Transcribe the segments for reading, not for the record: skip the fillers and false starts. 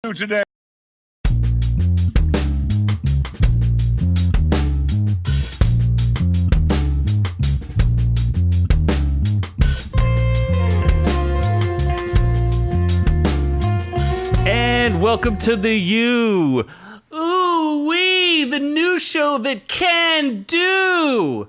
Today. And welcome to the U. Ooh-wee, the new show that can do.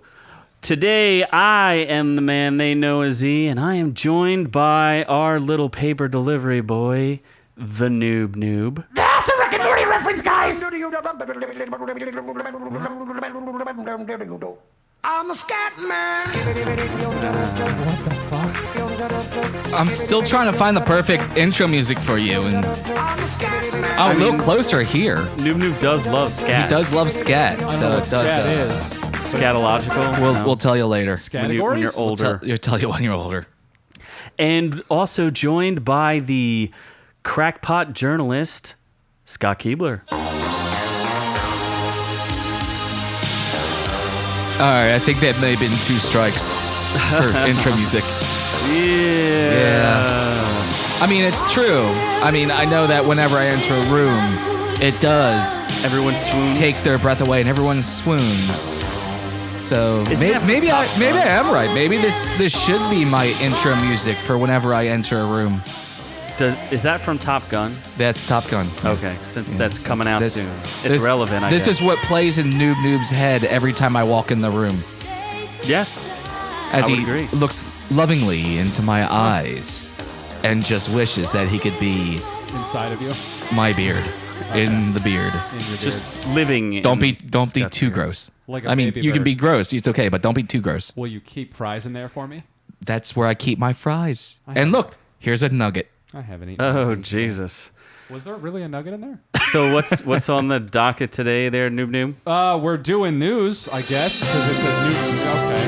Today, I am the man they know as Z, and I am joined by our little paper delivery boy, the Noob-Noob. That's a Rick and Morty reference, guys! I'm a scat man. What the fuck? I'm still trying to find the perfect intro music for you, and I'm a little closer here. Noob-Noob does love scat. He does love scat, so it does. Scat is. Scatological. We'll tell you later. when you're older. We'll tell you when you're older. And also joined by the crackpot journalist, Scott Keebler. All right, I think that may have been 2 strikes for intro music. Yeah. I mean, it's true. I mean, I know that whenever I enter a room, it does. Everyone swoons. Take their breath away, and everyone swoons. So maybe I am right. Maybe this should be my intro music for whenever I enter a room. Is that from Top Gun? That's Top Gun. Okay, since that's coming out soon. It's relevant, I guess. guess. This is what plays in Noob-Noob's head every time I walk in the room. Yes. As I would he agree. looks lovingly into my eyes and just wishes that he could be Inside of you. my beard. In the beard. Just living. Don't be Scott's too beard. gross. Like a I mean, baby you can bird. be gross. It's okay, but don't be too gross. Will you keep fries in there for me? That's where I keep my fries. I And have- look, here's a nugget. I haven't eaten. Oh, anything. Jesus. Was there really a nugget in there? So what's on the docket today there, Noob-Noob? We're doing news, I guess, because it's a new. Okay.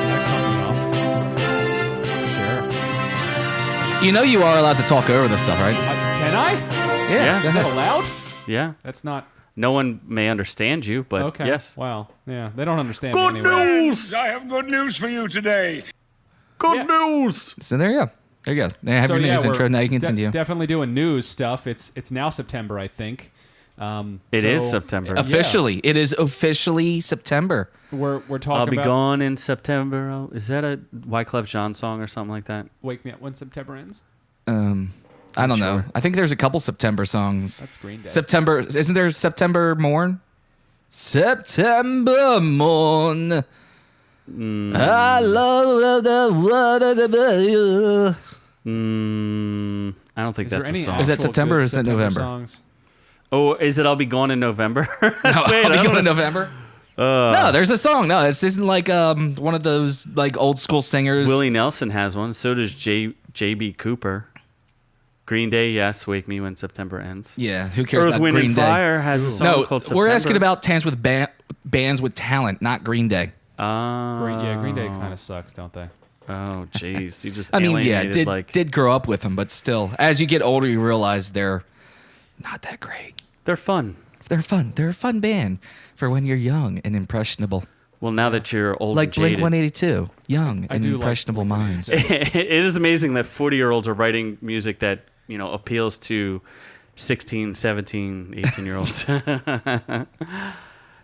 That comes off. Sure. You know you are allowed to talk over this stuff, right? Can I? Yeah. go Is that ahead. allowed? Yeah. That's not. No one may understand you, but Okay. yes. Wow. Yeah. They don't understand Good me anyway. news! I have good news for you today. Good Yeah. news! So there you go. There you go. Now you have your news we're intro. Now you can continue. Definitely doing news stuff. It's now September, I think. It is so September. Officially, it is officially September. We're talking I'll be about gone in September. Oh, is that a Wyclef Jean song or something like that? Wake Me Up When September Ends. I don't know. sure. I think there's a couple September songs. That's Green Day. September, isn't there September Morn? September Morn. I love the water. I don't think Is there that's any a song. Is that actual September good or is that November? songs? Oh, is it I'll be gone in November? No, Wait, I'll be I going don't in know. November. No, there's a song. No, this isn't like one of those like old school singers. Willie Nelson has one. So does J.B. Cooper. Green Day, yes. Wake Me When September Ends. Yeah, who cares Earth, about Wind, Green and Day? Fire has a song No, called September. we're asking about bands with bands with talent, not Green Day. Green Day kind of sucks, don't they? Oh, jeez. You just I mean, yeah, alienated, did grow up with them, but still, as you get older, you realize they're not that great. They're fun. They're fun. They're a fun band for when you're young and impressionable. Well, now that you're old Like and jaded. Blink-182, young I and do like impressionable minds. It is amazing that 40-year-olds are writing music that, appeals to 16, 17, 18-year-olds.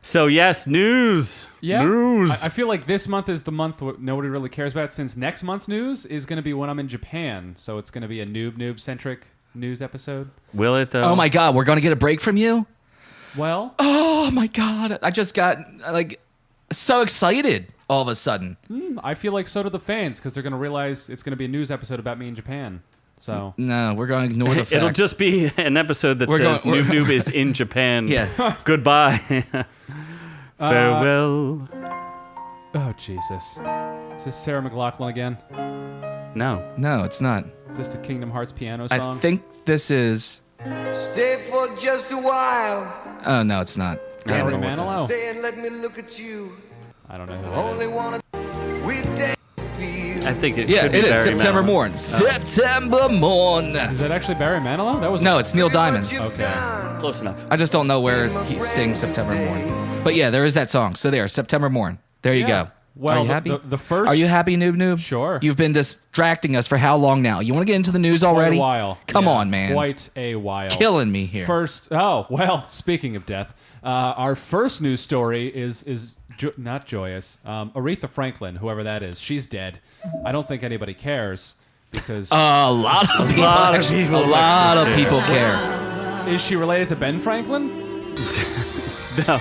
So, yes, news. Yeah. News. I feel like this month is the month nobody really cares about, since next month's news is going to be when I'm in Japan. So it's going to be a Noob-Noob-centric news episode. Will it, though? Oh my God, we're going to get a break from you? Well, Oh my God, I just got so excited all of a sudden. I feel like so do the fans, because they're going to realize it's going to be a news episode about me in Japan. So No, we're going to ignore the fact. It'll just be an episode that says we're- Noob-Noob is in Japan. Yeah. Goodbye. Farewell. oh, Jesus. Is this Sarah McLachlan again? No. No, it's not. Is this the Kingdom Hearts piano song? I think this is. Stay for just a while. Oh no, it's not. Damn Barry it. Manilow? Stay and let me look at you. I don't know who Only that is. wanna we dance feel. I think it Yeah, could be it is Barry September Manilow. Morn. September Morn. Is that actually Barry Manilow? That was No, it's Neil Diamond. Okay. Close enough. I just don't know where he sings September Morn. But yeah, there is that song. So there, September Morn. There you Yeah. go. Well, Are you happy? The first. Are you happy, Noob-Noob? Sure. You've been distracting us for how long now? You want to get into the news already? Quite a while. Come Yeah, on, man. Quite a while. Killing me here. First, speaking of death, our first news story is not joyous. Aretha Franklin, whoever that is, she's dead. I don't think anybody cares because A lot of people care. is she related to Ben Franklin? No.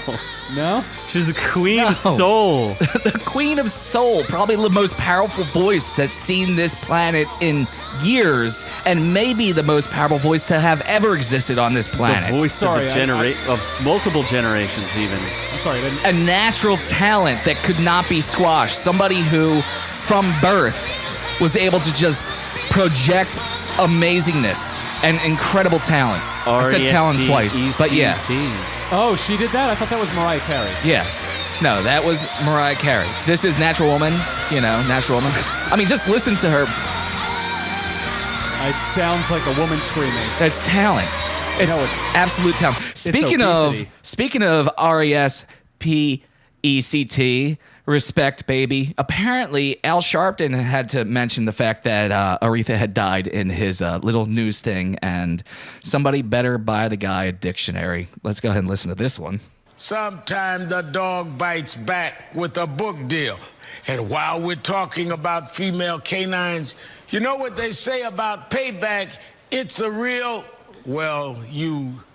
No. She's the queen No. of soul. The Queen of Soul, probably the most powerful voice that's seen this planet in years, and maybe the most powerful voice to have ever existed on this planet. The voice Sorry, of multiple generations, even. I'm sorry. I didn't. A natural talent that could not be squashed. Somebody who, from birth, was able to just project amazingness and incredible talent. I said talent twice, but yeah. Oh, she did that? I thought that was Mariah Carey. Yeah. No, that was Mariah Carey. This is Natural Woman, Natural Woman. I mean, just listen to her. It sounds like a woman screaming. It's talent. It's absolute talent. obesity. Speaking of RESPECT, respect, baby. Apparently, Al Sharpton had to mention the fact that Aretha had died in his little news thing, and somebody better buy the guy a dictionary. Let's go ahead and listen to this one. Sometimes the dog bites back with a book deal. And while we're talking about female canines, you know what they say about payback? It's a real,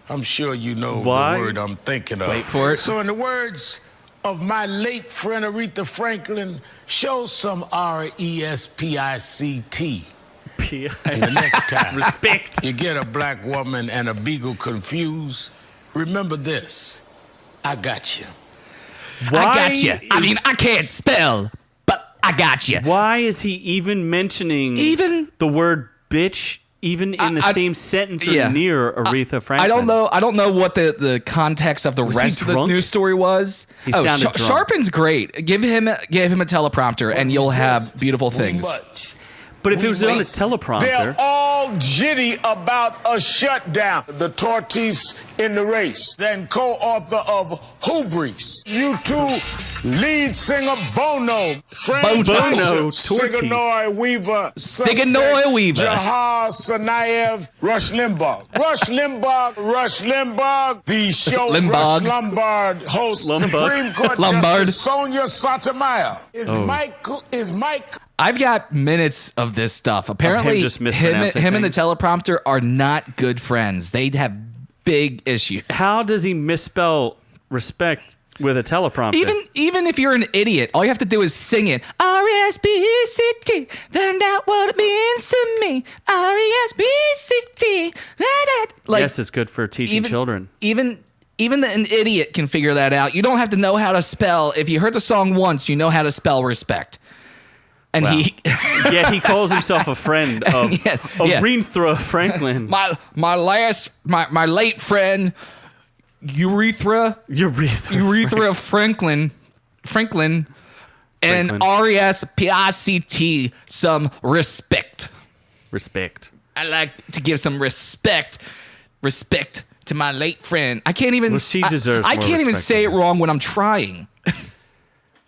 I'm sure you know Why? the word I'm thinking of. Wait for it. So in the words of my late friend Aretha Franklin, show some RESPICT. And the next time Respect. you get a black woman and a beagle confused, remember this. I got you. I got you. I mean, I can't spell, but I got you. Why is he even mentioning the word bitch even in the same sentence or near Aretha Franklin? I don't know what the context of the rest of this drunk? news story was. He sounded drunk. Sharpen's great. Give him a teleprompter and you'll have beautiful things. Much. But if it was on a They're teleprompter, all giddy about a shutdown. The tortoise in the race. Then co-author of Hubris. U2 lead singer Bono. Frank Bono, Johnson, tortoise. Sigourney Weaver. Sigourney Weaver. Jahar Sanayev. Rush Limbaugh. Rush Limbaugh. The show Limbaugh. Rush Lombard hosts Supreme Court Lombard. Justice Sonia Sotomayor. Is Mike I've got minutes of this stuff. Apparently, him just mispronouncing him and the things. teleprompter are not good friends. They'd have big issues. how does he misspell respect with a teleprompter? Even if you're an idiot, all you have to do is sing it. RESPECT, find out what it means to me. RESPECT. Like, Yes, it's good for teaching children. Even an idiot can figure that out. You don't have to know how to spell. If you heard the song once, you know how to spell respect. And Wow. he Yet he calls himself a friend of Aretha Franklin. my late friend Urethra Franklin and RESPICT, some respect. Respect. I like to give some respect to my late friend. I can't even. Well, she deserves I more can't even respect say it than wrong when I'm trying.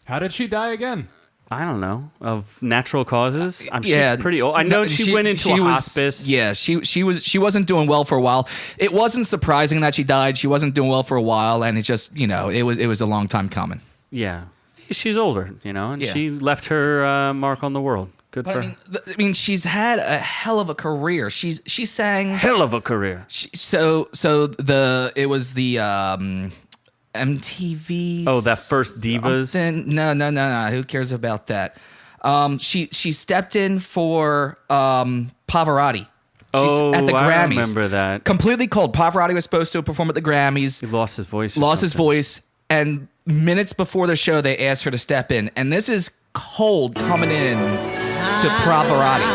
How did she die again? I don't know, of natural causes. She's Yeah, pretty old. I know she went into a hospice. Yeah, she wasn't doing well for a while. It wasn't surprising that she died. She wasn't doing well for a while, and it's just it was a long time coming. Yeah. She's older, and Yeah. she left her mark on the world. Good But for I her. mean, she's had a hell of a career. She sang. Hell of a career. It was the MTV. Oh, that first Divas? No. Who cares about that? She stepped in for Pavarotti. At the I Grammys. remember that. Completely cold. Pavarotti was supposed to perform at the Grammys. He lost his voice. And minutes before the show, they asked her to step in. And this is cold coming in to Pavarotti.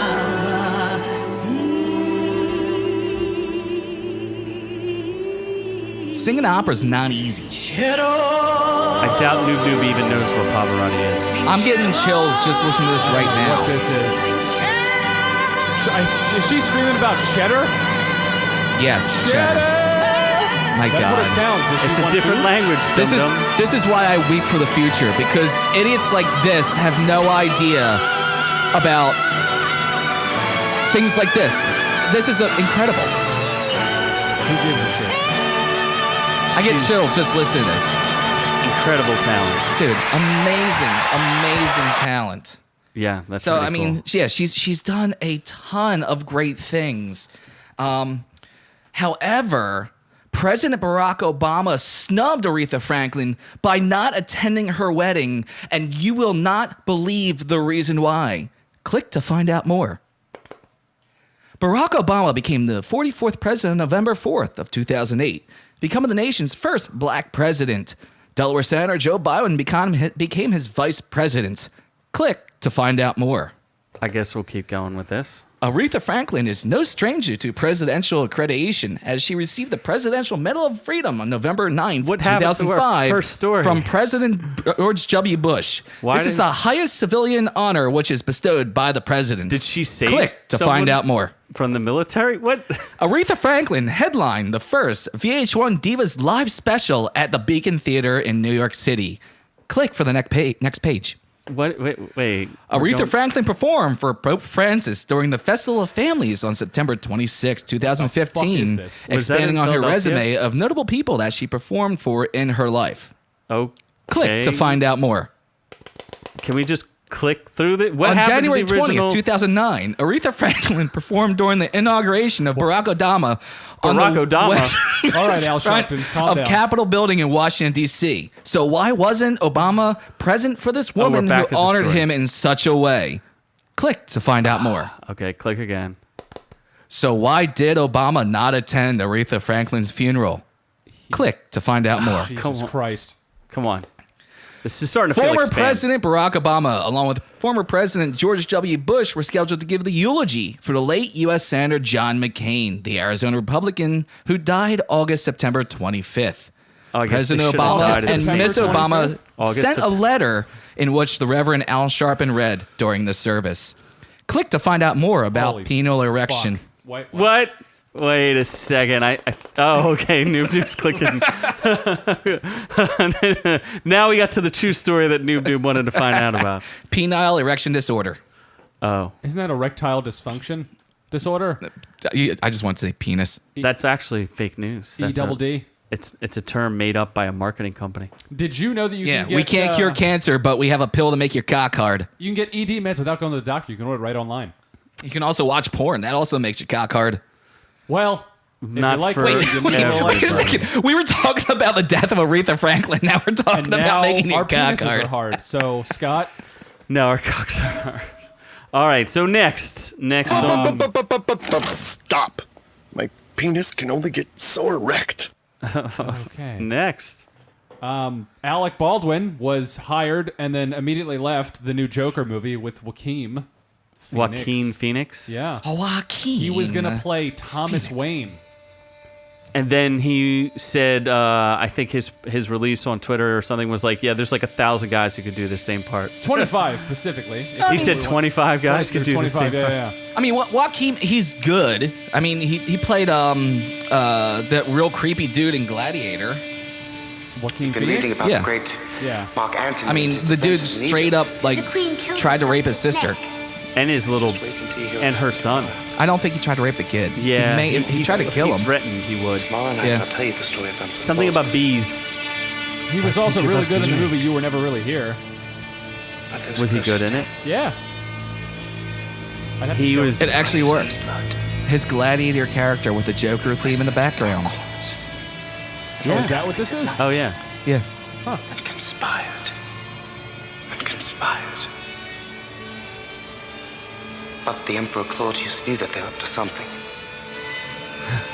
Singing opera's not easy. I doubt Noob-Noob even knows what Pavarotti is. I'm getting chills just listening to this right now. What this is. Is she screaming about cheddar? Yes, cheddar. My That's God. what it sounds. Does she It's a want different food? language, This is dum-dum. this is why I weep for the future, because idiots like this have no idea about things like this. This is incredible. Who gives a shit? I get She's- chills just listening to this. Incredible talent. Dude, amazing talent. Yeah, that's So really I mean, cool. yeah, she's done a ton of great things. However, President Barack Obama snubbed Aretha Franklin by not attending her wedding, and you will not believe the reason why. Click to find out more. Barack Obama became the 44th president on November 4th of 2008, becoming the nation's first black president. Delaware Senator Joe Biden became his vice president. Click to find out more. I guess we'll keep going with this. Aretha Franklin is no stranger to presidential accreditation, as she received the Presidential Medal of Freedom on November 9th, What happened to our 2005 first story? from President George W. Bush. Why this is didn't- the highest civilian honor which is bestowed by the president. Did she save Click to someone find out more. from the military? What? Aretha Franklin headlined the first VH1 Divas live special at the Beacon Theater in New York City. Click for the next page. What? Wait. Aretha Franklin performed for Pope Francis during the Festival of Families on September 26, 2015, this? Was that expanding in on her Philadelphia? resume of notable people that she performed for in her life. Okay. Click to find out more. Can we just click through the? What On happened January to the original? 20th, 2009, Aretha Franklin performed during the inauguration of Barack Obama on Barack the Obama? west All right, Al front Sharpton, calm of down. Capitol Building in Washington, D.C. So why wasn't Obama present for this we're woman back who at the honored story. him in such a way? Click to find out more. Okay, click again. So why did Obama not attend Aretha Franklin's funeral? Click to find out more. Jesus on. Christ. Come on. This is starting to feel Former like spam. President Barack Obama, along with former President George W. Bush, were scheduled to give the eulogy for the late U.S. Senator John McCain, the Arizona Republican who died September 25th. Oh, I guess they President should have died Obama at the and same Miss time. Obama August, sent a September. letter in which the Reverend Al Sharpton read during the service. Click to find out more about Holy penile erection. Fuck. Wait, What? Wait a second. Oh, okay. Noob-Noob's clicking. Now we got to the true story that Noob-Noob wanted to find out about. Penile erection disorder. Oh, Isn't that erectile dysfunction disorder? I just want to say penis. that's actually fake news. E That's double a- D. It's a term made up by a marketing company. Did you know that you Yeah, can get we can't cure cancer, but we have a pill to make your cock hard. You can get ED meds without going to the doctor. You can order it right online. You can also watch porn. That also makes your cock hard. Well, if Not you like for- it, Wait, you wait, need to like Wait a it. second. We were talking about the death of Aretha Franklin. Now we're talking And about now making your our cock penises hard. are hard. So, Scott, No, our cocks are hard. All right. So next on. Stop. My penis can only get so erect. okay. Next. Alec Baldwin was hired and then immediately left the new Joker movie with Joaquin Phoenix. Joaquin Phoenix. Yeah. Joaquin. He was going to play Thomas Wayne. And then he said, I think his release on Twitter or something was like, yeah, there's like 1,000 guys who could do the same part. 25 specifically. He said 25 guys could do the 25, same part. yeah. I mean, Joaquin, he's good. I mean, he played that real creepy dude in Gladiator. Joaquin Been reading Phoenix? about Yeah. the great Yeah. Mark Antony. I mean, and his the dude adventures in straight Egypt. up like tried to rape his sister. And his little, Wait until you hear and her son. I don't think he tried to rape the kid. Yeah. he tried to kill He him. threatened he would. Tomorrow night Yeah. I'll tell you the story of them. Something about bees. He was also really good in the movie You Were Never Really Here. Was he good in it? Yeah. I'd have to He show was. it. It actually works. His Gladiator character with the Joker theme in the background. Oh, is that what this is? Oh, yeah. Yeah. And conspired. And conspired. But the Emperor Claudius knew that they were up to something.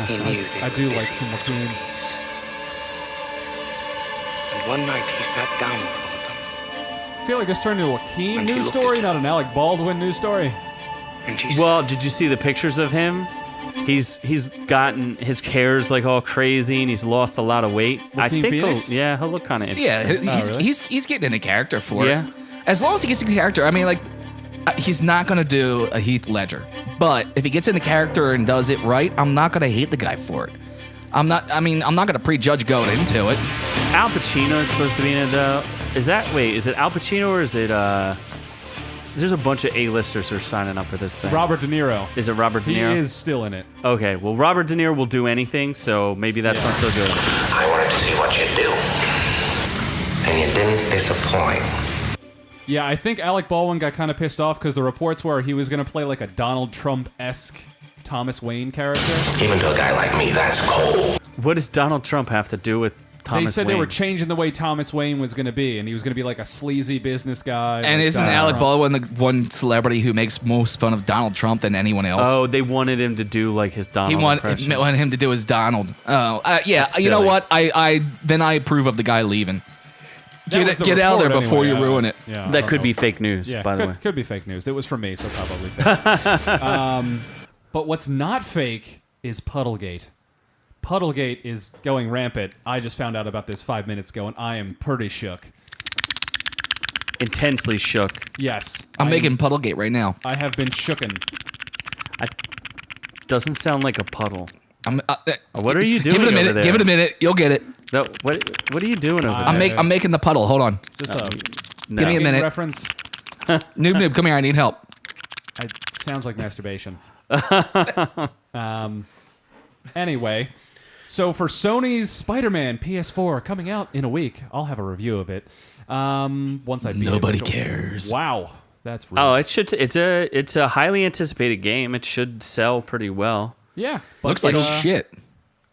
He knew they I were do busy like some with Joaquin. bees. And one night he sat down with one of them. I feel like this turned into a Joaquin And he news looked story, at- not an Alec Baldwin news story. And he said, Well, did you see the pictures of him? He's gotten his hair's like all crazy and he's lost a lot of weight. I Joaquin think Phoenix? he'll look kind of Yeah, interesting. he's, really? he's getting into character for Yeah. it. As long as he gets into character, I mean, like, he's not gonna do a Heath Ledger, but if he gets into character and does it right, I'm not gonna hate the guy for it. I'm not going to prejudge going into it. Al Pacino is supposed to be in it, though. Is it Al Pacino or is it, there's a bunch of A-listers who are signing up for this thing. Robert De Niro. Is it Robert De He Niro? is still in it. Okay, well, Robert De Niro will do anything, so maybe that's not so good. I wanted to see what you'd do. And you didn't disappoint. Yeah, I think Alec Baldwin got kind of pissed off because the reports were he was going to play like a Donald Trump-esque Thomas Wayne character. Even to a guy like me, that's cold. What does Donald Trump have to do with Thomas They said Wayne? they were changing the way Thomas Wayne was going to be, and he was going to be like a sleazy business guy. And like isn't Donald Alec Trump. Baldwin the one celebrity who makes most fun of Donald Trump than anyone else? Oh, they wanted him to do like his Donald He impression. wanted him to do his Donald. Oh, yeah. That's You know silly. what? I approve of the guy leaving. That was the Get out there report before anyway. you ruin it. Yeah, I That don't could know. be fake news, Yeah, by the way. could be fake news. It was from me, so probably fake. But what's not fake is Puddlegate. Puddlegate is going rampant. I just found out about this 5 minutes ago, and I am pretty shook. Intensely shook. Yes. I'm making Puddlegate right now. I have been shooken. Doesn't sound like a puddle. What are you doing Give it a over minute. there? Give it a minute. You'll get it. No, what are you doing over I'm there? making the puddle. Hold on. Is this a No. Give me a minute. reference? Noob, come here. I need help. It sounds like masturbation. Anyway, so for Sony's Spider-Man PS4 coming out in a week, I'll have a review of it. Once I beat it. Nobody cares. Wow, that's rude. Oh, it should. It's a highly anticipated game. It should sell pretty well. yeah. But Looks like shit.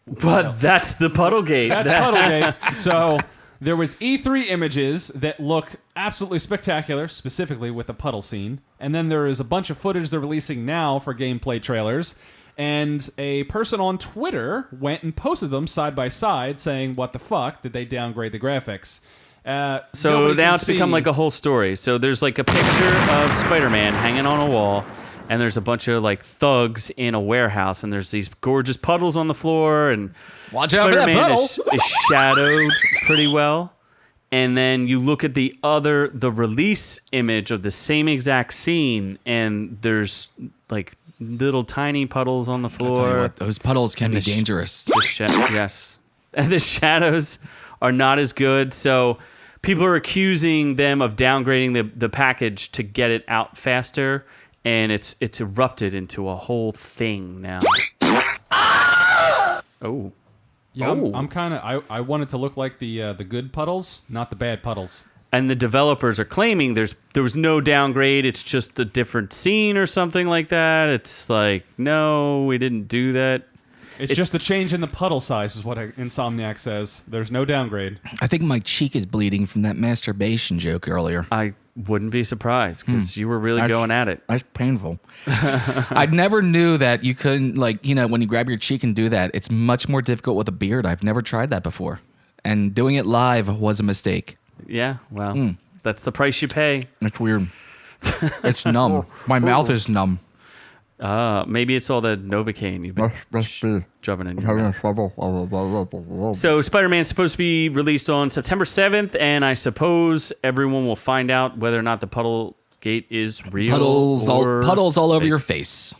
But that's the Puddlegate. That's Puddlegate. So there was E3 images that look absolutely spectacular, specifically with the puddle scene. And then there is a bunch of footage they're releasing now for gameplay trailers. And a person on Twitter went and posted them side by side saying, what the fuck? Did they downgrade the graphics? So Nobody now can it's become see- like a whole story. So there's like a picture of Spider-Man hanging on a wall, and there's a bunch of like thugs in a warehouse, and there's these gorgeous puddles on the floor, and Watch out for that Spider-Man puddle. is shadowed pretty well. And then you look at the release image of the same exact scene, and there's like little tiny puddles on the floor. I'll tell you what, those puddles can be the sh- dangerous. Yes. And the shadows are not as good. So people are accusing them of downgrading the package to get it out faster. And it's erupted into a whole thing now. Oh. Yeah, Oh. I'm kind of. I want it to look like the good puddles, not the bad puddles. And the developers are claiming there was no downgrade. It's just a different scene or something like that. It's like, no, we didn't do that. It's just a change in the puddle size, is what Insomniac says. There's no downgrade. I think my cheek is bleeding from that masturbation joke earlier. I wouldn't be surprised because you were really going at it. That's painful. I never knew that you couldn't, like, when you grab your cheek and do that, it's much more difficult with a beard. I've never tried that before. And doing it live was a mistake. Yeah, well, that's the price you pay. It's weird. It's numb. My mouth is numb. Maybe it's all the Novocaine you've been shoving in your mouth. trouble. So Spider-Man's supposed to be released on September 7th, and I suppose everyone will find out whether or not the Puddle Gate is real. Puddles all over fake. your face.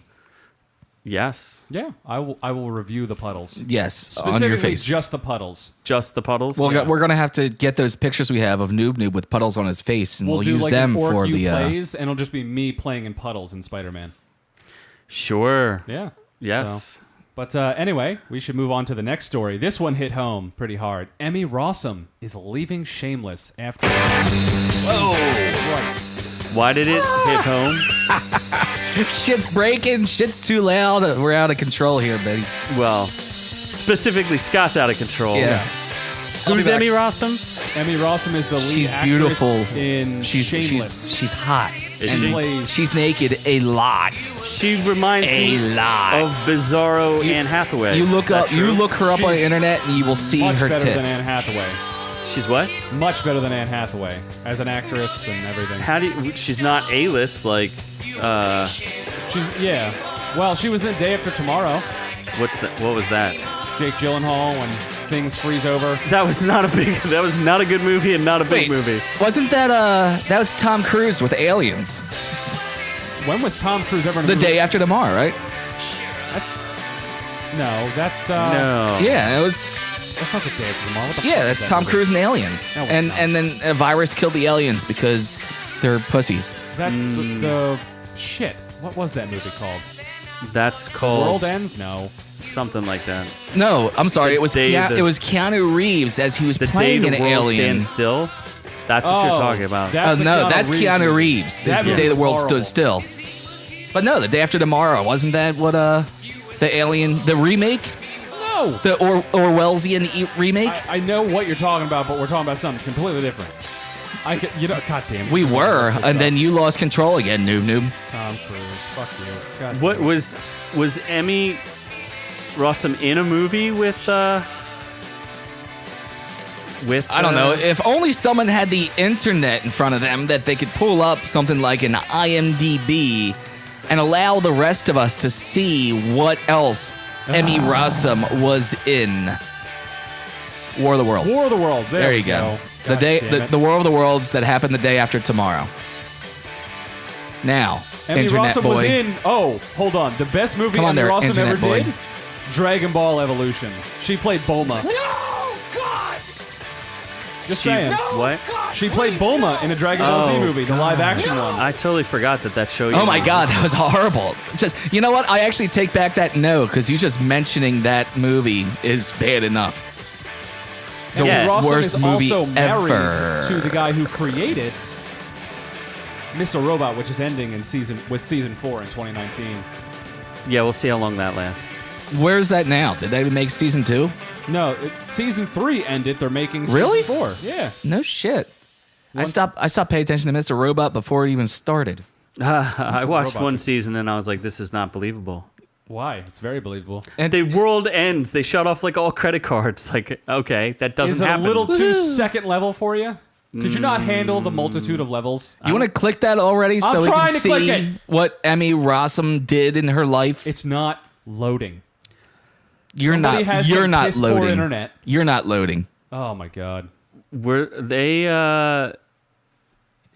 Yes, Yeah, I will review the puddles. Yes, on your Specifically, face. just the puddles. just the puddles. Well, Yeah. we're gonna have to get those pictures we have of Noob-Noob with puddles on his face, and we'll do use like them an for OrkU the. plays, and it'll just be me playing in puddles in Spider-Man. Sure. Yeah. Yes. So- But anyway, we should move on to the next story. This one hit home pretty hard. Emmy Rossum is leaving Shameless after. Why did it hit home? Shit's breaking. Shit's too loud. We're out of control here, buddy. Well, specifically, Scott's out of control. Yeah. Who's back. Emmy Rossum? Emmy Rossum is the lead She's actress beautiful. in Shameless. She's hot. Is And she? plays- She's naked a lot. She reminds me lot. of Bizarro Anne Hathaway. You Is look that up. You true? look her up on the She's internet, and you will see Much her better tits. than Anne Hathaway. She's what? Much better than Anne Hathaway as an actress and everything. How do you, she's not A-list like Yeah. Well, she was in Day After Tomorrow. what was that? Jake Gyllenhaal when things freeze over. That was not a good movie and not a big Wait, movie. Wasn't that that was Tom Cruise with Aliens? When was Tom Cruise ever in a The movie? Day After Tomorrow, right? That's No, that's No. Yeah, it was. that's not the day after tomorrow. What the Yeah, fuck that's is that Tom movie? Cruise and aliens. No, it's and not. and then a virus killed the aliens because they're pussies. That's the shit. What was that movie called? That's called World Ends? No. something like that. No, I'm sorry. The It was day the- it was Keanu Reeves as he was The day playing the an world alien. stands still. That's what you're talking about. Oh the no, that's Keanu movie. Reeves. That Is the movie day the was world horrible. stood still. But no, the day after tomorrow wasn't that what the alien the remake No. the Orwellsian remake? I know what you're talking about, but we're talking about something completely different. God damn it. We were, and then you lost control again, Noob-Noob. Tom Cruise. Fuck you. God What damn it. was Emmy Rossum in a movie with I don't know. If only someone had the internet in front of them that they could pull up something like an IMDb and allow the rest of us to see what else Emmy Rossum was in. War of the Worlds. War of the Worlds. There you we go. The God day, damn it. the War of the Worlds that happened the day after tomorrow. Now, Emmy Internet Rossum Boy. was in. Oh, hold on. The best movie Come on Emmy there, Rossum Internet ever Boy. did? Dragon Ball Evolution. She played Bulma. No, God! Just She, saying. what? She played Bulma in a Dragon Ball Z Oh, movie, the live action one. I totally forgot that show. Oh my God, that was horrible. Just, you know what? I actually take back that no, because you just mentioning that movie is bad enough. The Yeah. Rossum worst is movie also married ever. to the guy who created Mr. Robot, which is ending in season 4 in 2019. Yeah, we'll see how long that lasts. Where's that now? Did they make season 2? No, season 3 ended. They're making season Really? 4. Yeah. No shit. I stopped paying attention to Mr. Robot before it even started. I watched Robot one too. season and I was like, this is not believable. Why? It's very believable. And The world ends. They shut off like all credit cards. Like, okay, that doesn't Is it happen. a little too second level for you? Could you not handle the multitude of levels? you want to click that already so I'm we trying can to click see it. what Emmy Rossum did in her life? It's not loading. You're somebody not. has You're some not piss-poor loading. internet. You're not loading. Oh my god. Were they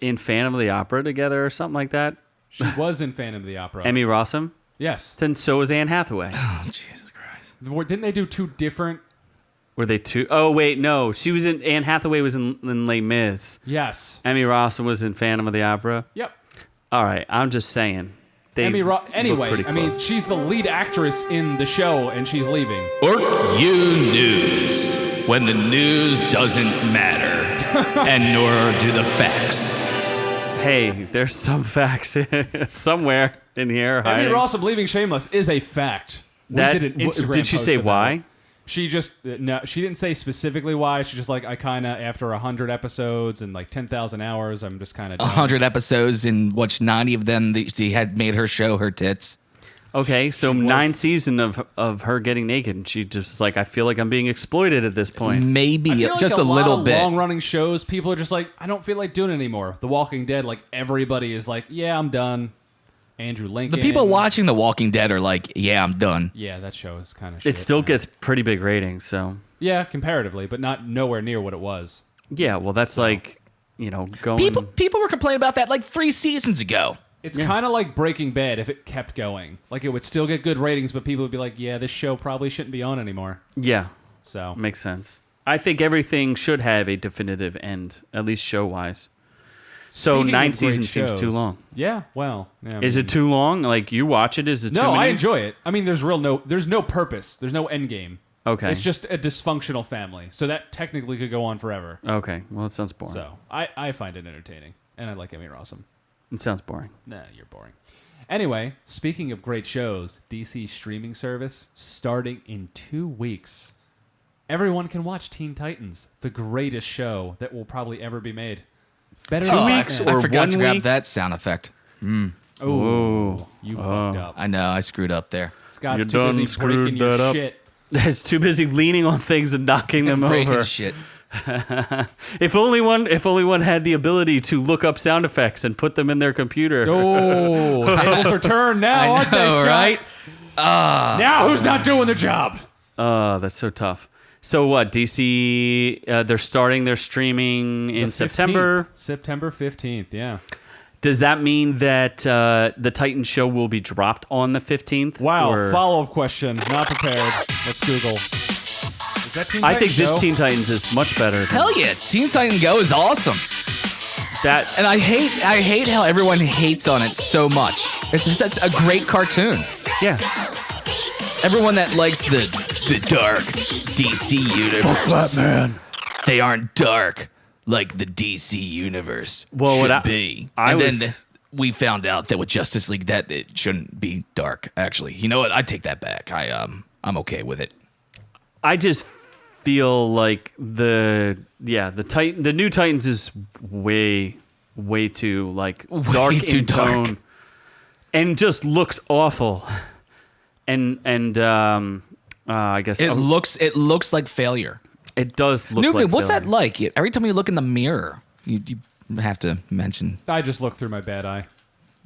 in Phantom of the Opera together or something like that? She was in Phantom of the Opera. Emmy Rossum? Yes. Then so was Anne Hathaway. Oh Jesus Christ! Didn't they do two different? Were they two? Oh wait, no. She was in. Anne Hathaway was in Les Mis. Yes. Emmy Rossum was in Phantom of the Opera. Yep. All right, I'm just saying. They look Anyway, pretty I mean, close. she's the lead actress in the show, and she's leaving. OrkU News, when the news doesn't matter, and nor do the facts. Hey, there's some facts somewhere in here. Emmy hiding. Rossum leaving Shameless is a fact. We That did an Instagram did she post say about why? it. She just no, she didn't say specifically why. She just like I kind of after 100 episodes and like 10,000 hours, I'm just kind of 100 episodes, in which 90 of them she had made her show her tits. Okay, so 9 seasons of her getting naked, and she just like, I feel like I'm being exploited at this point. Maybe I feel like just a lot little of bit. long-running shows, people are just like, I don't feel like doing it anymore. The Walking Dead, like everybody is like, yeah, I'm done. Andrew Lincoln. The people watching The Walking Dead are like, yeah, I'm done. Yeah, that show is kind of. It still gets pretty big ratings, so Yeah, comparatively, but not nowhere near what it was. yeah. Well, that's like, going. People were complaining about that like 3 seasons ago. It's kind of like Breaking Bad if it kept going. Like it would still get good ratings, but people would be like, yeah, this show probably shouldn't be on anymore. Yeah, So makes sense. I think everything should have a definitive end, at least show wise. So Speaking 9 of great seasons seems too shows- long. Yeah, well, yeah, I Is mean- it too long? Like you watch it? Is it too No, many? I enjoy it. I mean, there's no purpose. There's no end game. Okay. It's just a dysfunctional family. So that technically could go on forever. Okay. Well, it sounds boring. So I find it entertaining, and I like Emmy Rossum. It sounds boring. Nah, you're boring. Anyway, speaking of great shows, DC streaming service starting in 2 weeks. Everyone can watch Teen Titans, the greatest show that will probably ever be made. Better 2 than weeks Batman. or I forgot 1 to grab week? that sound effect. Oh, you fucked up. I know, I screwed up there. Scott's You too done busy screwed breaking your that up. shit. It's too busy leaning on things and knocking them Breaking over. shit. If only one had the ability to look up sound effects and put them in their computer. Oh, tables are turned now, aren't they, know, Scott? right? Now who's not doing the job? Oh, that's so tough. So what? DC, they're starting their streaming in September. September 15th, yeah. Does that mean that the Titans show will be dropped on the 15th? Wow, or- follow-up question. Not prepared. Let's Google. Is that Teen I Titans think this Go? Teen Titans is much better. Than Hell yeah, Teen Titan Go is awesome. that. And I hate how everyone hates on it so much. It's such a great cartoon. Yeah. Everyone that likes the dark DC universe. Batman. They aren't dark like the DC universe Well, should what be. I And was- then we found out that with Justice League that it shouldn't be dark. Actually, you know what? I take that back. I'm okay with it. I just feel like the new Titans is way too like dark too in dark. tone, and just looks awful. And I guess It looks like failure. it does look Noob-Noob, like what's that failure. like? Every time you look in the mirror, you have to mention. I just looked through my bad eye.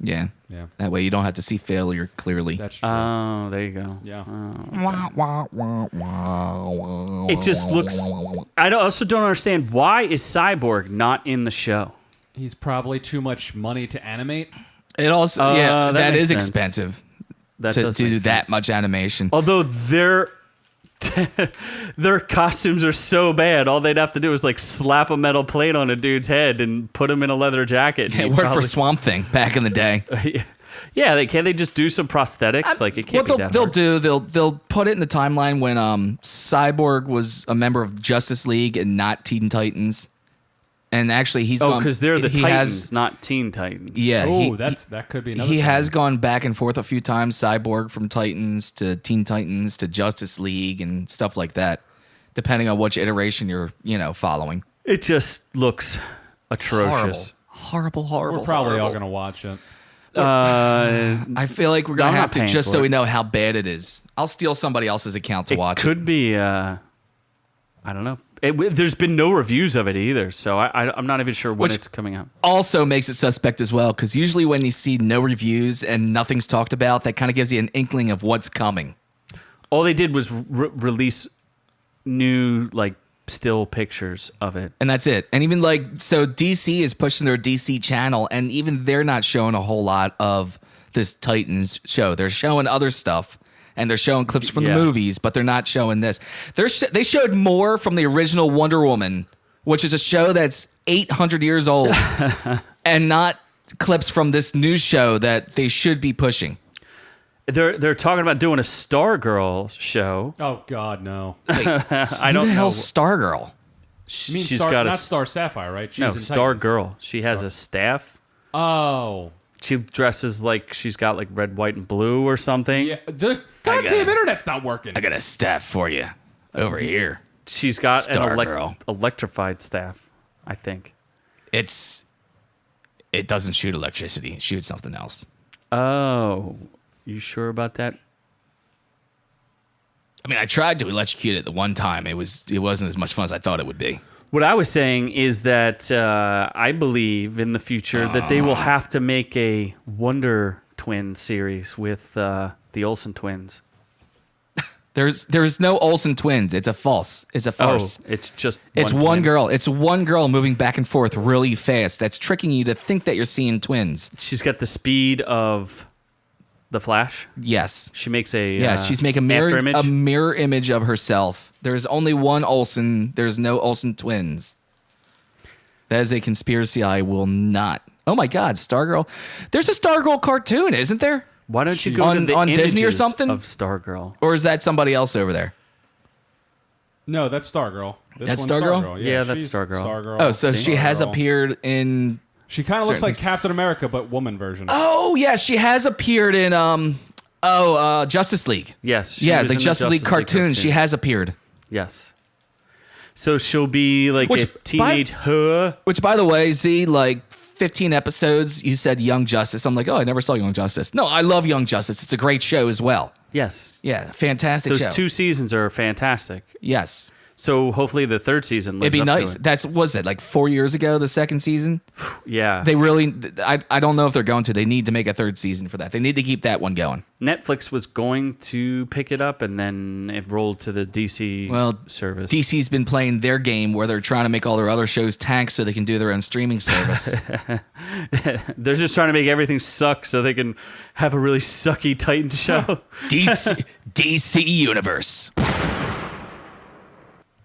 Yeah. Yeah. That way you don't have to see failure clearly. That's true. Oh, there you go. yeah. It just looks. I also don't understand why is Cyborg not in the show. He's probably too much money to animate. It also that that makes is sense. expensive That to does do make that sense. much animation. Although their costumes are so bad, all they'd have to do is like slap a metal plate on a dude's head and put him in a leather jacket. It worked for Swamp Thing back in the day. Yeah, can't they just do some prosthetics? Like it can't What be that they'll hard. do, they'll put it in the timeline when Cyborg was a member of Justice League and not Teen Titans. And actually, he's Oh, gone. because they're the he Titans, has- not Teen Titans. yeah. Oh, that could be another He thing. has gone back and forth a few times. Cyborg from Titans to Teen Titans to Justice League and stuff like that, depending on which iteration you're following. It just looks atrocious. Horrible. We're probably all going to watch it. I feel like we're gonna I'm have not to paying just for so it. we know how bad it is. I'll steal somebody else's account to It watch could be. I don't know. There's been no reviews of it either, so I'm not even sure when Which- it's coming out. Also makes it suspect as well, because usually when you see no reviews and nothing's talked about, that kind of gives you an inkling of what's coming. All they did was release new like still pictures of it. And that's it. And even so DC is pushing their DC channel, and even they're not showing a whole lot of this Titans show. They're showing other stuff, and they're showing clips from Yeah. the movies, but they're not showing this. They showed more from the original Wonder Woman, which is a show that's 800 years old, and not clips from this new show that they should be pushing. They're talking about doing a Stargirl show. Oh, God, no. I Who don't the know. hell's Stargirl? You mean She's Star, got a not Star Sapphire, right? She's no in Titans. Stargirl. She has a staff. Oh. She dresses like she's got like red, white, and blue or something. Yeah, the goddamn internet's not working. I got a staff for you over here. She's got an Stargirl. electrified staff, I think. It doesn't shoot electricity. It shoots something else. Oh, you sure about that? I mean, I tried to electrocute it the one time. It wasn't as much fun as I thought it would be. What I was saying is that I believe in the future that they will have to make a Wonder Twin series with the Olsen twins. There's no Olsen twins. It's a false. It's a farce. Oh, it's just It's one twin. girl. It's one girl moving back and forth really fast. That's tricking you to think that you're seeing twins. She's got the speed of the Flash. Yes. She makes a Yes, she's making after image. a mirror image of herself. There's only one Olsen. There's no Olsen twins. That is a conspiracy I will not. Oh my God, Stargirl. There's a Stargirl cartoon, isn't there? Why don't you go on- to the on Disney or images something? of Stargirl? Or is that somebody else over there? No, that's Stargirl. This That's one's Stargirl? Yeah, that's she's Stargirl. Oh, so she has Stargirl. appeared in. She kind of looks certain like Captain America, but woman version. Oh yeah, she has appeared in Justice League. Yes. she Yeah, was the in Justice League cartoon. She has appeared. Yes. So she'll be like Which, a teenage her. Which, by the way, Z, like 15 episodes, you said Young Justice. I'm like, oh, I never saw Young Justice. No, I love Young Justice. It's a great show as well. Yes. Yeah, fantastic Those show. 2 seasons are fantastic. Yes. So hopefully the third season lives It'd be up nice. to it. Was it like 4 years ago, the second season? Yeah. They really, I don't know if they're going to. They need to make a third season for that. They need to keep that one going. Netflix was going to pick it up, and then it rolled to the DC service. DC's been playing their game where they're trying to make all their other shows tank so they can do their own streaming service. They're just trying to make everything suck so they can have a really sucky Titan show. DC Universe.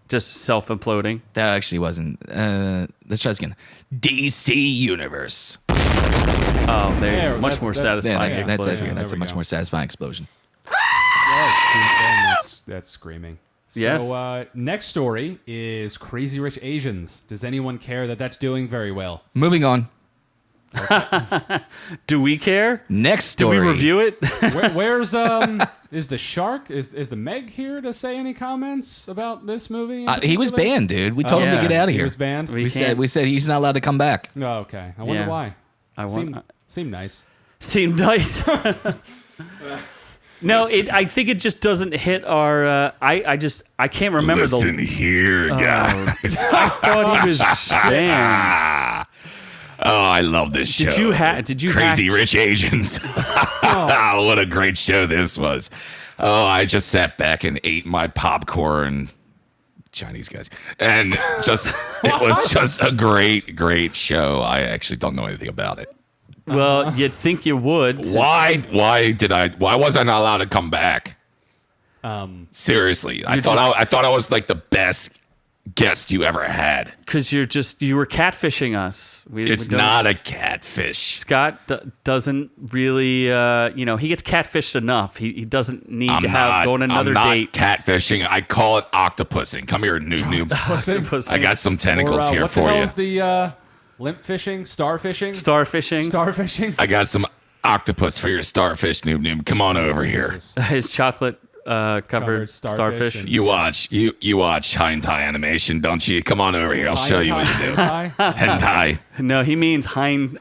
Just self-imploding. That actually wasn't. Let's try this again. DC Universe. Oh, There, much that's- more that's- satisfying. yeah, explosion. That's there a we much go. more satisfying explosion. That's screaming. Yes. So next story is Crazy Rich Asians. Does anyone care that that's doing very well? Moving on. Do we care? Next Do story. we review it? Where's is the shark? Is the Meg here to say any comments about this movie? in He was particular? banned, dude. We told him to yeah. get out of He here. was banned. We We said he's not allowed to come back. Oh, okay. I wonder Yeah. why. I Seemed nice. Seemed nice. No, I think it just doesn't hit our. I can't remember Listen here, guys. I thought he was banned. Oh, I love this show. Did you Crazy Rich Asians. Oh, what a great show this was. Oh, I just sat back and ate my popcorn. Chinese guys. And it was just a great show. I actually don't know anything about it. Well, you'd think you would. Why was I not allowed to come back? Seriously. I thought I was like the best guest you ever had. Because you were catfishing us. It's not a catfish. Scott doesn't really, he gets catfished enough. He doesn't need to go on another I'm not date. catfishing. I call it octopusing. Come here, noob. I got some tentacles here what for the hell you. is the limp fishing? Starfishing? Starfishing. Starfishing? I got some octopus for your starfish, noob. Come on over here. His chocolate covered starfish starfish. and- You watch hentai animation, don't you? Come on over here. I'll show you what to do. Hentai. No, he means Hentai.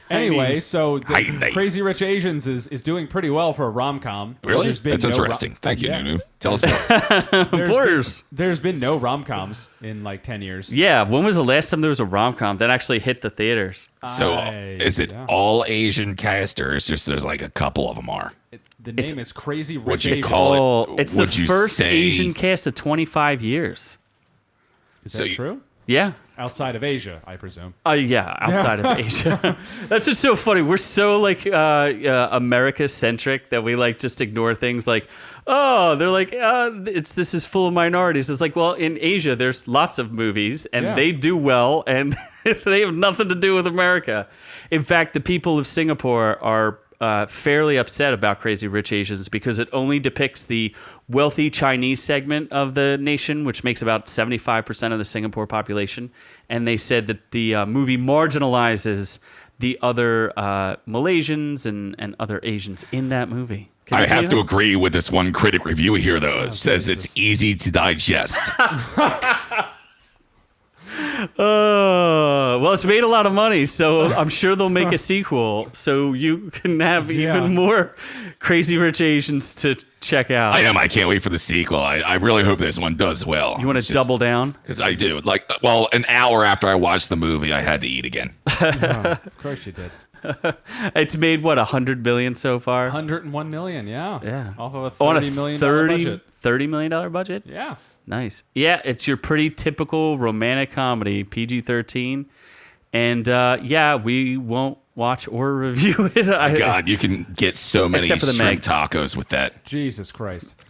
Anyway, so Hi. Crazy Rich Asians is doing pretty well for a rom-com. Really? There's been That's no interesting. Thank you, Yeah. Noob. Tell us more. Employers. There's been no rom-coms in like 10 years. Yeah, when was the last time there was a rom-com that actually hit the theaters? So, is it all Asian cast, or is just there's like a couple of them are? The name is Crazy Rich What'd you Asians. call it? Oh, it's the Would you first say- Asian cast of 25 years. Is so that you- true? Yeah. Outside of Asia, I presume. Yeah, outside of Asia. That's what's so funny. We're so like America centric that we like just ignore things like, oh, they're like, this is full of minorities. It's like, well, in Asia, there's lots of movies and Yeah. they do well and they have nothing to do with America. In fact, the people of Singapore are fairly upset about Crazy Rich Asians because it only depicts the wealthy Chinese segment of the nation, which makes about 75% of the Singapore population. And they said that the movie marginalizes the other Malaysians and other Asians in that movie. Can I you have believe to that? agree with this one critic review here, though. It says it's easy to digest. Well, it's made a lot of money, so I'm sure they'll make a sequel, so you can have even more Crazy Rich Asians to check out. I can't wait for the sequel. I really hope this one does well. You want to double down? Because I do. Like, well, an hour after I watched the movie, I had to eat again. Of course you did. It's made what, 100 billion so far? 101 million, yeah. Yeah. Off of a On a $30 million budget. $30 million budget? Yeah. Nice. Yeah, it's your pretty typical romantic comedy, PG-13. And yeah, we won't watch or review it. God, you can get so many Except for the shrimp Meg. tacos with that. Jesus Christ.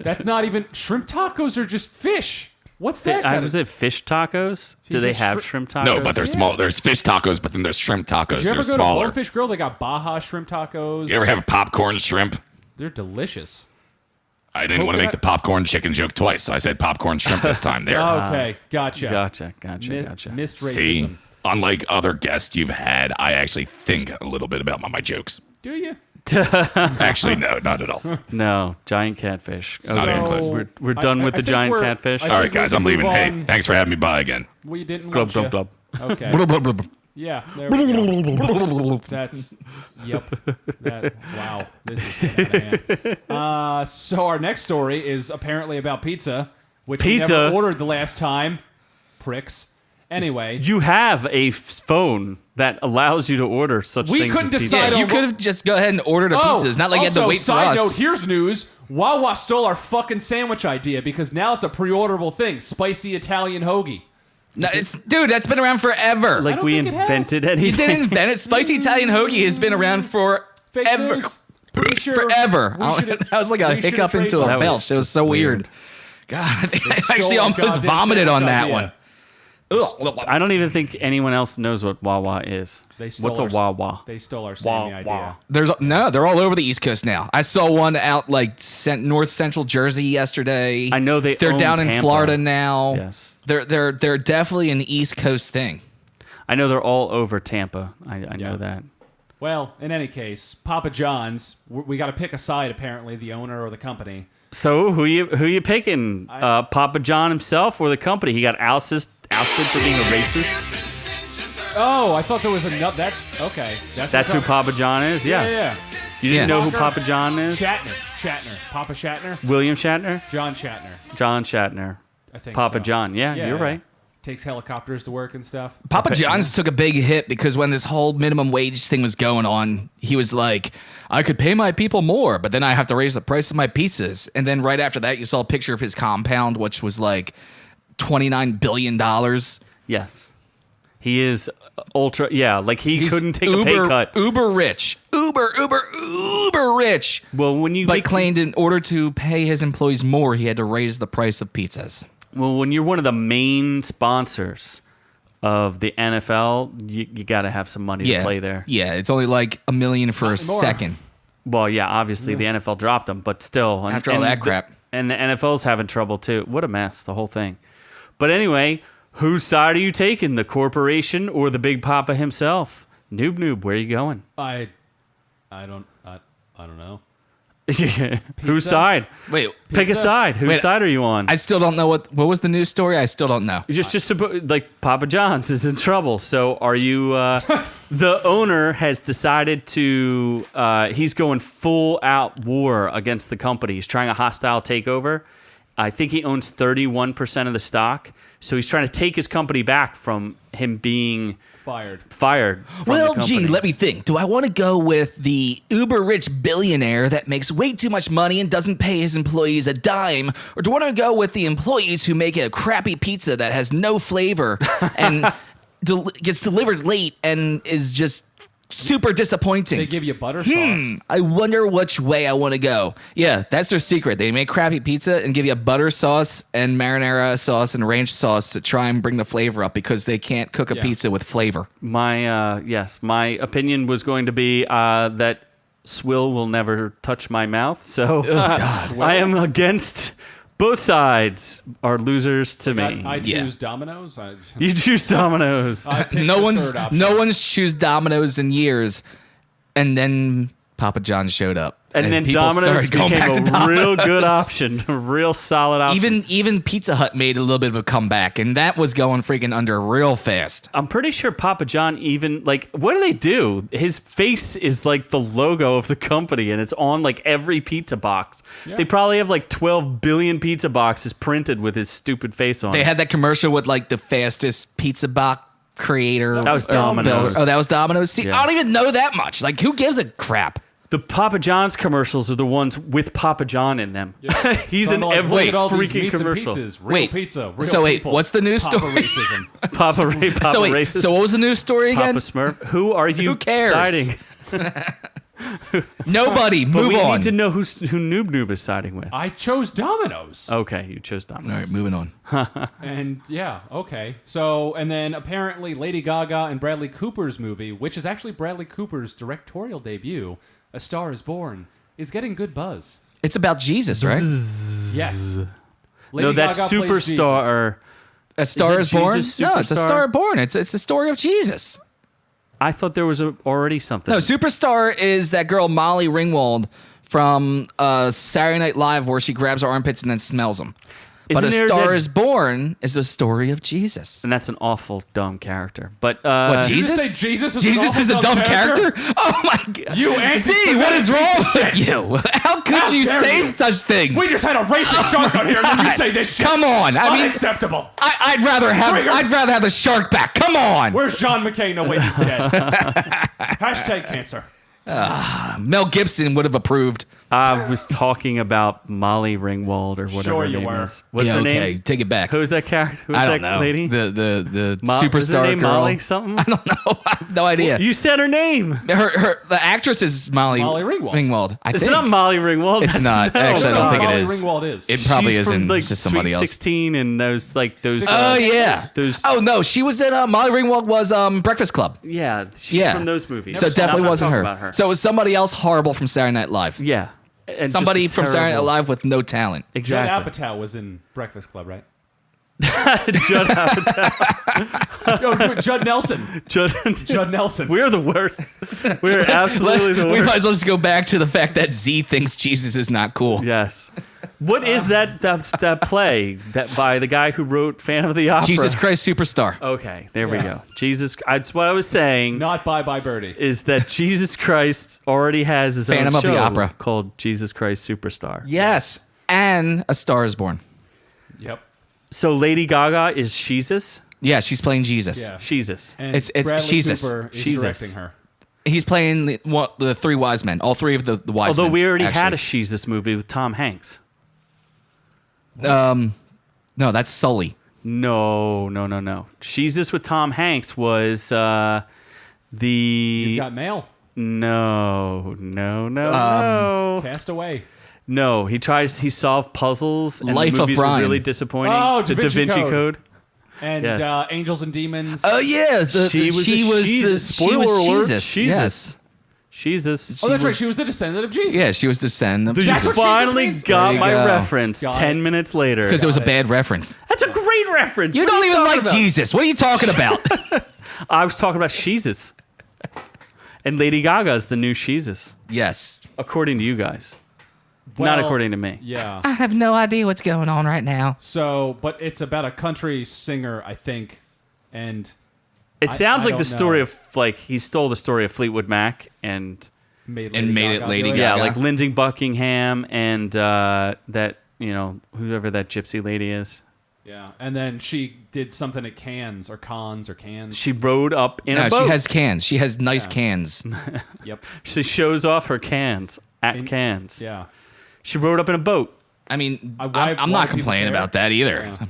That's not even... Shrimp tacos are just fish. What's that? Was it fish tacos? Do they Jesus, have shrimp tacos? No, but they're small. There's fish tacos, but then there's shrimp tacos. Did you ever They're go smaller. to Bonefish Grill? They got Baja shrimp tacos. You ever have popcorn shrimp? They're delicious. I didn't want to make the popcorn chicken joke twice, so I said popcorn shrimp this time. There. Okay, gotcha. Gotcha. Missed See, racism. unlike other guests you've had, I actually think a little bit about my jokes. Do you? Actually, no, not at all. No, giant catfish. Not even close. We're done with the think giant we're- catfish. I All right, think we guys, can I'm leaving. move Hey, on. thanks for having me by again. We didn't Glub, want glub, you. glub. Okay. Yeah, there we go. That's, yep. Wow, this is getting out of hand. So our next story is apparently about pizza, which we never ordered the last time. Pricks. Anyway. You have a phone that allows you to order such We things couldn't as pizza. decide Yeah, you could have just go ahead and ordered a pizza. It's not like you had to wait for side us. note, here's news. Wawa stole our fucking sandwich idea because now it's a pre-orderable thing. Spicy Italian hoagie. No, dude, that's been around forever. Like don't we think it has. invented You anything. didn't invent it. Spicy Italian hoagie has been around for Fake ever. news. Pretty sure. Forever. we should've- That was like a we should've hiccup into a That was belch. It was just so weird. weird. God, I stole actually our almost goddamn vomited on sandwich that idea. one. I don't even think anyone else knows what Wawa is. They stole What's a our- Wawa? They stole our Sammy idea. They're all over the East Coast now. I saw one out like North Central Jersey yesterday. I know they're down in Tampa. Florida now. Yes. They're definitely an East Coast thing. I know they're all over Tampa. I know that. Well, in any case, Papa John's. We got to pick a side. Apparently, the owner or the company. So who you picking? Papa John himself or the company? He got ousted for being a racist. Oh, I thought there was another. That's okay. That's who Papa John is. Yes. Yeah. You didn't Yeah. know who Walker? Papa John is? Shatner. Papa Shatner. William Shatner? John Shatner. John Shatner. I think. Papa so. John. Yeah, you're right. Takes helicopters to work and stuff. Papa John's took a big hit because when this whole minimum wage thing was going on, he was like, I could pay my people more, but then I have to raise the price of my pizzas. And then right after that, you saw a picture of his compound, which was like $29 billion. Yes. He is ultra. Yeah, like he He's couldn't take a pay cut. Uber rich. Uber rich. Well, when you But claimed in order to pay his employees more, he had to raise the price of pizzas. when you're one of the main sponsors of the NFL, you got to have some money to play there. Yeah, it's only like $1 million for a anymore. second. Well, yeah, obviously the NFL dropped him, but still. After all that crap. And the NFL's having trouble too. What a mess, the whole thing. But anyway, whose side are you taking, the corporation or the Big Papa himself? Noob-Noob, where are you going? I don't know. Whose side? Wait, Pick a side. Whose Wait, side are you on? I still don't know what was the news story. I still don't know. Like Papa John's is in trouble. So are you? The owner has decided to. He's going full out war against the company. He's trying a hostile takeover. I think he owns 31% of the stock. So he's trying to take his company back from him being Fired. fired. From Well, the company. let me think. Do I want to go with the uber rich billionaire that makes way too much money and doesn't pay his employees a dime? Or do I want to go with the employees who make a crappy pizza that has no flavor and gets delivered late and is just super disappointing? They give you butter sauce. I wonder which way I want to go. Yeah, that's their secret. They make crappy pizza and give you butter sauce and marinara sauce and ranch sauce to try and bring the flavor up because they can't cook a pizza with flavor. My opinion was going to be that swill will never touch my mouth. So I am against both sides are losers to me. I choose Domino's. You choose Domino's. I picked No the one's third option. choose Domino's in years, and then Papa John showed up, and then people Domino's started going became back a to real Domino's. good option, a real solid option. Even Pizza Hut made a little bit of a comeback, and that was going freaking under real fast. I'm pretty sure Papa John even, like, what do they do? His face is like the logo of the company, and it's on like every pizza box. Yeah. They probably have like 12 billion pizza boxes printed with his stupid face on They it. had that commercial with like the fastest pizza box creator. That was or Domino's. builder. Oh, that was Domino's. See, Yeah. I don't even know that much. Like, who gives a crap? The Papa John's commercials are the ones with Papa John in them. He's in Like, every look at all these freaking meats and commercial. pizzas. Real Wait, pizza. Real so wait, people. what's the news Papa story? racism. Papa racist. So what was the news story again? Papa Smurf. Who are you Who cares? siding? Nobody. But Move we on. need to know who Noob-Noob is siding with. I chose Domino's. Okay, you chose Domino's. All right, moving on. And yeah, okay. So, and then apparently Lady Gaga and Bradley Cooper's movie, which is actually Bradley Cooper's directorial debut, A Star is Born, is getting good buzz. It's about Jesus, right? Yes. No, that's Gaga plays Jesus. Superstar. A Star it is Born? Jesus No, it's a Superstar? Star Born. It's the story of Jesus. I thought there was already something. No, Superstar is that girl Molly Ringwald from Saturday Night Live where she grabs her armpits and then smells them. But Isn't A there Star that- is Born is a story of Jesus. And that's an awful dumb character. But What, Did you Jesus? just say Jesus is Jesus an is a awful dumb character? Oh my god. You See, what is wrong with you? How could How you dare say you? such things? We just had a racist shark on here, and then you God. say this shit. Come on. I mean, Unacceptable. I'd rather have the shark back. Come on. Where's John McCain? No, wait, he's dead. Hashtag cancer. Mel Gibson would have approved. I was talking about Molly Ringwald or whatever Sure her you name were. is. What's Yeah, her okay, name? take it back. Who's that character? Who's I don't that know. lady? The Is her superstar name girl. Molly something? I don't know. I have no idea. You said her name. The actress is Molly Ringwald. I It's think. not Molly Ringwald. It's That's not. no. Actually, I don't think it Molly is. Ringwald is. It probably She's isn't. from, like, It's just somebody Sweet else. 16 and those Oh yeah. Those- Oh no, she was in Molly Ringwald was Breakfast Club. yeah, she's Yeah. from those movies. So it definitely I'm not wasn't talking her. About her. So it was somebody else horrible from Saturday Night Live. yeah, and Somebody just a from Saturday Night terrible- Live with no talent. Judd Exactly. Apatow was in Breakfast Club, right? Judd Apatow. Yo, Judd Nelson. Judd Nelson. We're the worst. We're absolutely the worst. We might as well just go back to the fact that Z thinks Jesus is not cool. Yes. What is that play that by the guy who wrote Phantom of the Opera? Jesus Christ Superstar. Okay, there we Yeah. go. Jesus. That's what I was saying. Not Bye Bye Birdie. Is that Jesus Christ already has his Phantom own of the show Opera. called Jesus Christ Superstar. Yes, and A Star is Born. Yep. So Lady Gaga is Jesus. Yeah, she's playing Jesus. Yeah. Jesus. And It's Bradley Jesus. Cooper is Jesus. directing her. He's playing the three wise men. All three of the wise men. Although we already had a actually. Jesus movie with Tom Hanks. No, that's Sully. No. Jesus with Tom Hanks was the. You've got mail. No. Cast Away. No, he solved puzzles and Life the of movies were Brian. really disappointing. Oh, the Da Vinci Code. And Yes. Angels and Demons. Oh yeah, She was Jesus. she Spoiler was alert, Jesus. Jesus. Yes. Jesus. Oh, that's right. was- She was the descendant of Jesus. Yeah, she was descendant of You That's Jesus. what Jesus finally means? got There you my go. reference Got 10 it. minutes later. Because it was a bad reference. That's a great reference. You What are don't even talking like about? Jesus. What are you talking about? I was talking about Jesus. And Lady Gaga is the new Jesus, Yes. according to you guys. Well, Not according to me. Yeah. I have no idea what's going on right now. So, but it's about a country singer, I think, and It sounds I like the don't story know. of, like, he stole the story of Fleetwood Mac and, made And made it Gaga Lady do yeah, Gaga. like Lindsey Buckingham and that, whoever that gypsy lady is. Yeah, and then she did something at Cannes or Cons or Cannes. She rode up in No, a boat. she has cans. She has nice cans. Yep. She shows off her cans at In- Cannes. Yeah. She rode up in a boat. I mean, Why I'm do not people complaining care? about that either. Yeah.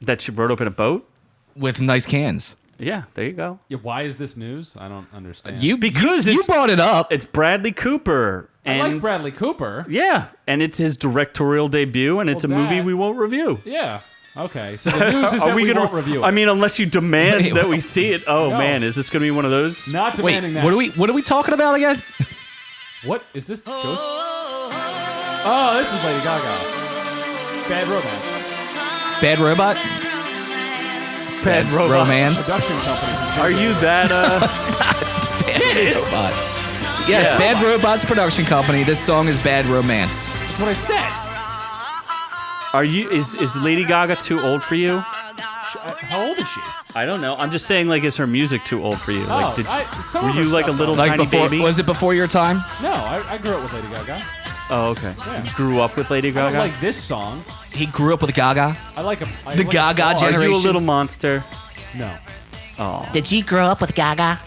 That she rode up in a boat? With nice cans. Yeah, there you go. Yeah. Why is this news? I don't understand. Because you it's- brought it up. It's Bradley Cooper. I And like Bradley Cooper. yeah, and it's his directorial debut, and it's Well, a movie that- we won't review. Yeah. Okay. So the news is that we won't review it. I mean, unless you demand Wait, that we see it. Oh No. man, is this going to be one of those? not Wait, demanding that. what are we talking about again? What is this? Ghost? Oh, this is Lady Gaga. Bad Romance. Bad Robot? Bad Robot. Romance? Production company. from Are Germany. you that? Bad Robot. Yes, Yeah. Bad Robot's production company. This song is Bad Romance. That's what I said. Are you? Is Lady Gaga too old for you? How old is she? I don't know. I'm just saying, like, is her music too old for you? Like, some were of her you like a stuff's little old. Like tiny before, baby? was it before your time? No, I grew up with Lady Gaga. Oh, okay. Yeah. You grew up with Lady I don't Gaga. like this song. He grew up with Gaga. I like a The Gaga Are generation. you a little monster? No, Did you grow up with Gaga?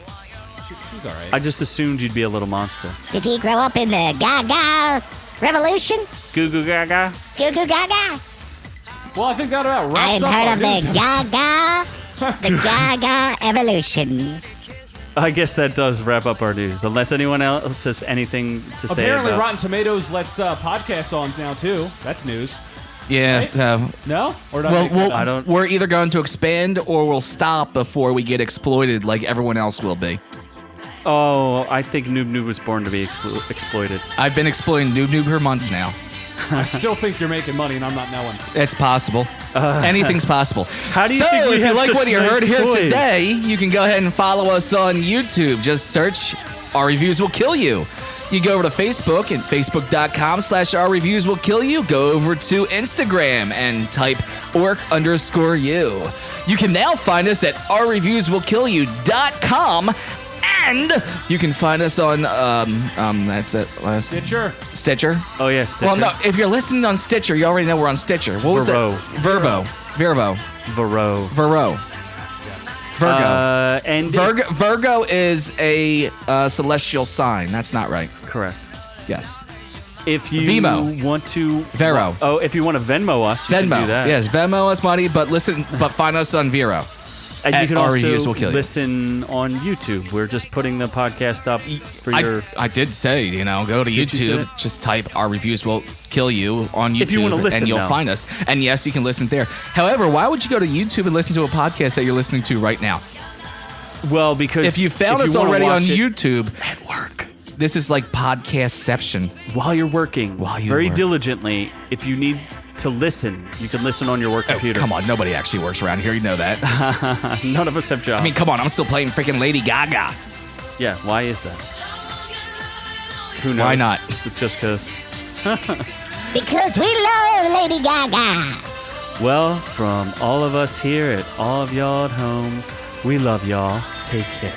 she's all right. I just assumed you'd be a little monster. Did he grow up in the Gaga Revolution? Goo Goo Gaga. Goo Goo Gaga? Well, I think that about wraps I've up heard our of news. the Gaga, the Gaga Evolution. I guess that does wrap up our news. Unless anyone else has anything to say Apparently, about. Rotten Tomatoes lets podcast songs now too. That's news. Yeah, Right? so No? Or did I well, make that up? I don't- we're either going to expand or we'll stop before we get exploited like everyone else will be. Oh, I think Noob-Noob was born to be exploited. I've been exploiting Noob-Noob for months now. I still think you're making money, and I'm not knowing. It's possible. Anything's possible. How do you so, think we if you have like such what you nice heard here toys? today, you can go ahead and follow us on YouTube. Just search Our Reviews Will Kill You. You go over to Facebook and facebook.com/ourreviews will kill you. Go over to Instagram and type OrkU. You can now find us at ourreviewswillkillyou.com. And you can find us on that's it. Stitcher. Oh yeah, Stitcher. Well, no, if you're listening on Stitcher, you already know we're on Stitcher. What was Vero. that? Vervo. Virgo. And Virgo is a celestial sign. That's not right. correct. Yes. If you Vimo. want to Vero. Oh, if you want to Venmo us, you can do that. Yes, Venmo us money, but find us on Vero. And At you can Our also Reviews Will Kill You. listen on YouTube. We're just putting the podcast up for your. I did say, go to Did you say YouTube, that? just type Our Reviews Will Kill You on YouTube, If you wanna listen and you'll now. find us. And yes, you can listen there. However, why would you go to YouTube and listen to a podcast that you're listening to right now? Well, because If you found us wanna already on watch it YouTube, at work. This is like podcastception. while you're working, very work. diligently, if you need to listen, you can listen on your work computer. Come on, nobody actually works around here. You know that. None of us have jobs. I mean, come on, I'm still playing freaking Lady Gaga. Yeah, why is that? Who knows? Why not? Just because. Because we love Lady Gaga. Well, from all of us here at all of y'all at home, we love y'all. Take care.